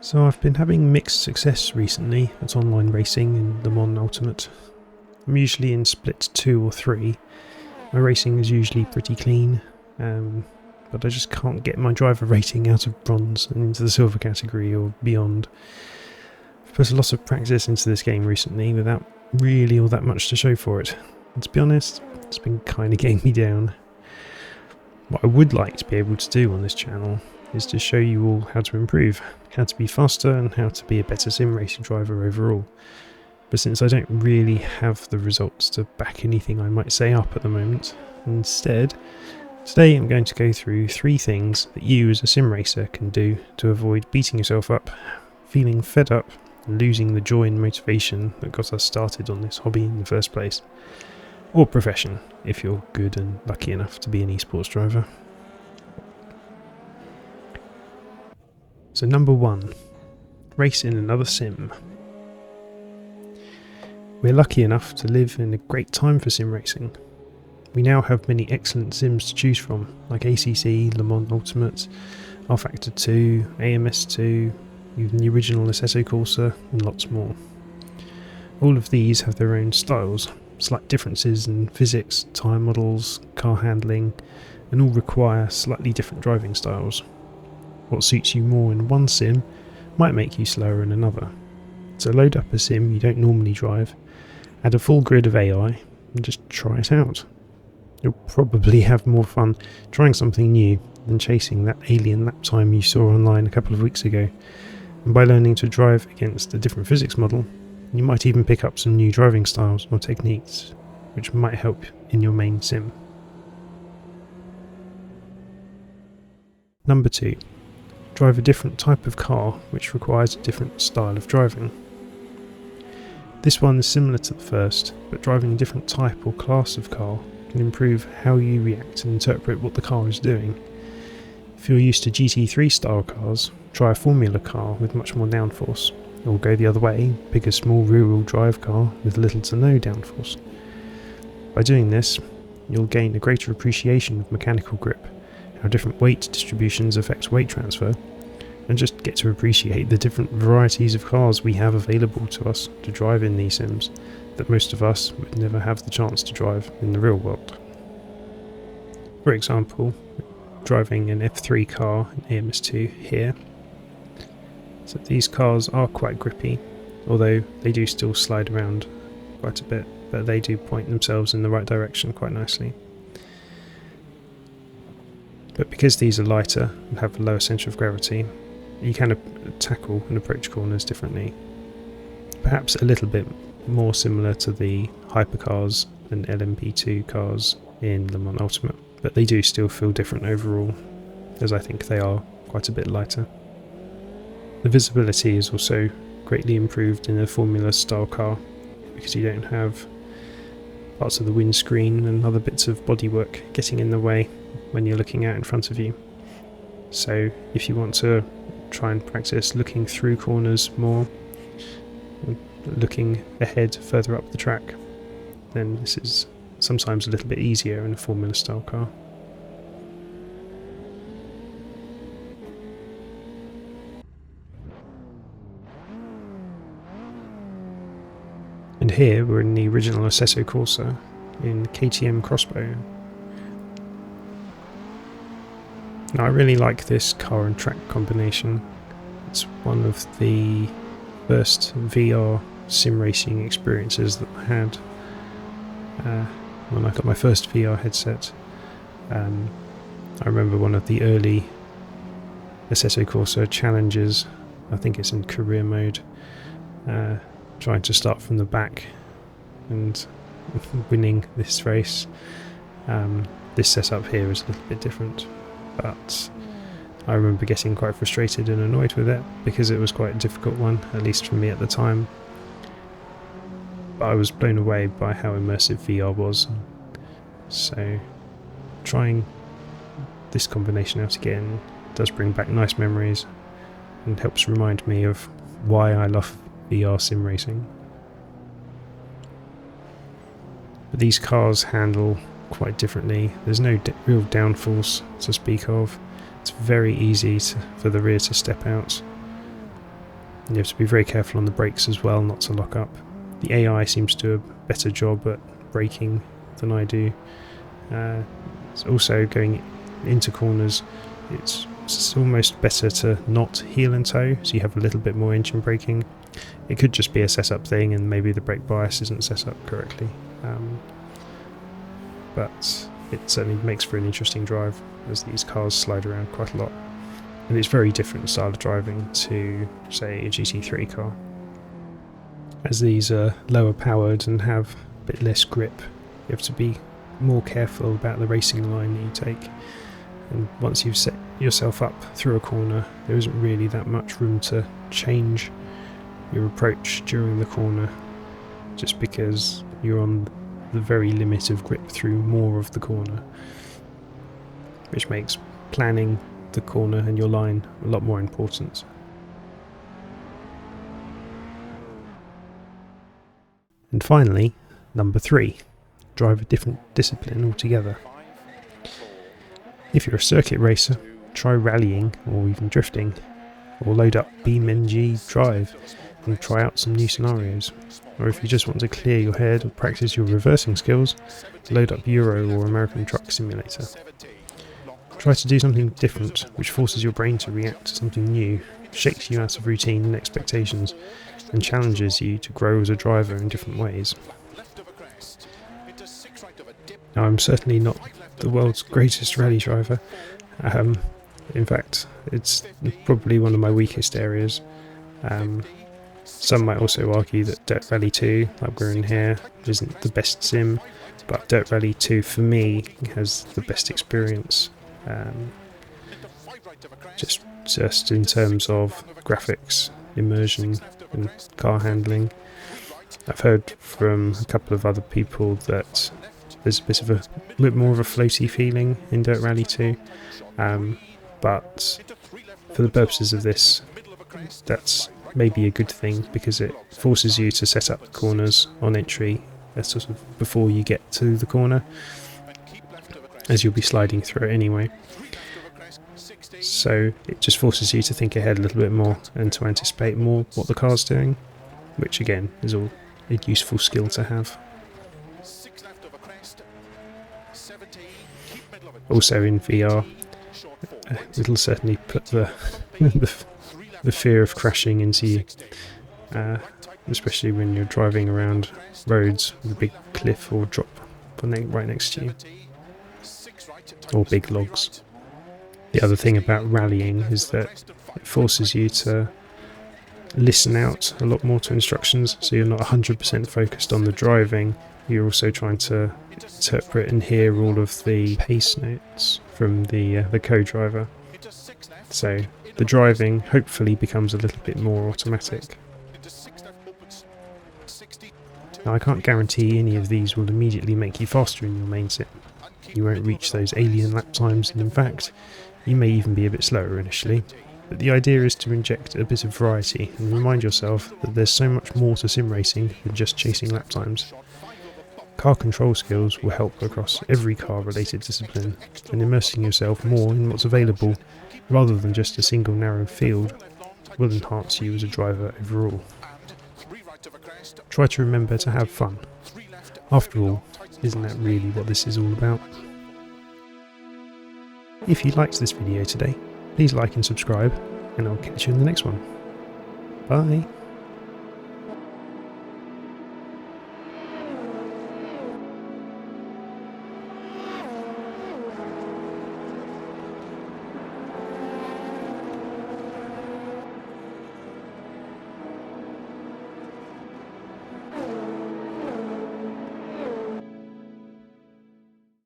So I've been having mixed success recently at online racing in Le Mans Ultimate. I'm usually in split 2 or 3. My racing is usually pretty clean, but I just can't get my driver rating out of bronze and into the silver category or beyond. I've put a lot of practice into this game recently without really all that much to show for it. And to be honest, it's been kind of getting me down. What I would like to be able to do on this channel is to show you all how to improve, how to be faster and how to be a better sim racing driver overall. But since I don't really have the results to back anything I might say up at the moment, instead, today I'm going to go through 3 things that you as a sim racer can do to avoid beating yourself up, feeling fed up and losing the joy and motivation that got us started on this hobby in the first place. Or profession, if you're good and lucky enough to be an esports driver. So number 1, race in another sim. We're lucky enough to live in a great time for sim racing. We now have many excellent sims to choose from, like ACC, Le Mans Ultimate, R-Factor 2, AMS2, even the original Asus Corsa, and lots more. All of these have their own styles, slight differences in physics, tyre models, car handling, and all require slightly different driving styles. What suits you more in one sim might make you slower in another. So load up a sim you don't normally drive, add a full grid of AI, and just try it out. You'll probably have more fun trying something new than chasing that alien lap time you saw online a couple of weeks ago. And by learning to drive against a different physics model, you might even pick up some new driving styles or techniques, which might help in your main sim. Number 2. Drive a different type of car which requires a different style of driving. This one is similar to the first, but driving a different type or class of car can improve how you react and interpret what the car is doing. If you're used to GT3 style cars, try a Formula car with much more downforce, or go the other way, pick a small rear-wheel drive car with little to no downforce. By doing this, you'll gain a greater appreciation of mechanical grip, how different weight distributions affect weight transfer, and just get to appreciate the different varieties of cars we have available to us to drive in these sims that most of us would never have the chance to drive in the real world. For example, driving an F3 car in AMS2 here. So these cars are quite grippy, although they do still slide around quite a bit, but they do point themselves in the right direction quite nicely. But because these are lighter and have a lower centre of gravity, you can tackle and approach corners differently. Perhaps a little bit more similar to the hypercars and LMP2 cars in Le Mans Ultimate, but they do still feel different overall, as I think they are quite a bit lighter. The visibility is also greatly improved in a Formula style car, because you don't have parts of the windscreen and other bits of bodywork getting in the way when you're looking out in front of you. So if you want to try and practice looking through corners more, looking ahead further up the track, then this is sometimes a little bit easier in a Formula style car. And here we're in the original Asus Corsa in KTM Crossbow. Now I really like this car and track combination. It's one of the first VR sim racing experiences that I had when I got my first VR headset. I remember one of the early Asus Corsa challenges, I think it's in career mode, trying to start from the back and winning this race. This setup here is a little bit different, but I remember getting quite frustrated and annoyed with it because it was quite a difficult one, at least for me at the time. But I was blown away by how immersive VR was, so trying this combination out again does bring back nice memories and helps remind me of why I love VR sim racing. But these cars handle quite differently. There's no real downforce to speak of. It's very easy for the rear to step out. You have to be very careful on the brakes as well, not to lock up. The AI seems to do a better job at braking than I do. It's also going into corners, it's almost better to not heel and toe, so you have a little bit more engine braking. It could just be a setup thing and maybe the brake bias isn't set up correctly, but it certainly makes for an interesting drive as these cars slide around quite a lot. And it's very different style of driving to, say, a GT3 car. As these are lower powered and have a bit less grip, you have to be more careful about the racing line that you take. And once you've set yourself up through a corner, there isn't really that much room to change your approach during the corner, just because you're on the very limit of grip through more of the corner, which makes planning the corner and your line a lot more important. And finally, number 3, drive a different discipline altogether. If you're a circuit racer, try rallying or even drifting, or load up BeamNG Drive and try out some new scenarios. Or if you just want to clear your head or practice your reversing skills, load up Euro or American Truck Simulator. Try to do something different, which forces your brain to react to something new, shakes you out of routine and expectations, and challenges you to grow as a driver in different ways. Now, I'm certainly not the world's greatest rally driver. In fact, it's probably one of my weakest areas. Some might also argue that Dirt Rally 2, like we're in here, isn't the best sim, but Dirt Rally 2 for me has the best experience. Just in terms of graphics, immersion and car handling. I've heard from a couple of other people that there's a bit more of a floaty feeling in Dirt Rally 2, but for the purposes of this, that's maybe a good thing, because it forces you to set up corners on entry sort of before you get to the corner, as you'll be sliding through it anyway. So it just forces you to think ahead a little bit more and to anticipate more what the car's doing, which again is all a useful skill to have. Also in VR, it'll certainly put the fear of crashing into you, especially when you're driving around roads with a big cliff or drop right next to you, or big logs. The other thing about rallying is that it forces you to listen out a lot more to instructions, so you're not 100% focused on the driving, you're also trying to interpret and hear all of the pace notes from the co-driver. So the driving hopefully becomes a little bit more automatic. Now, I can't guarantee any of these will immediately make you faster in your main sim. You won't reach those alien lap times, and in fact, you may even be a bit slower initially. But the idea is to inject a bit of variety and remind yourself that there's so much more to sim racing than just chasing lap times. Car control skills will help across every car-related discipline, and immersing yourself more in what's available, rather than just a single narrow field, will enhance you as a driver overall. Try to remember to have fun. After all, isn't that really what this is all about? If you liked this video today, please like and subscribe, and I'll catch you in the next one. Bye!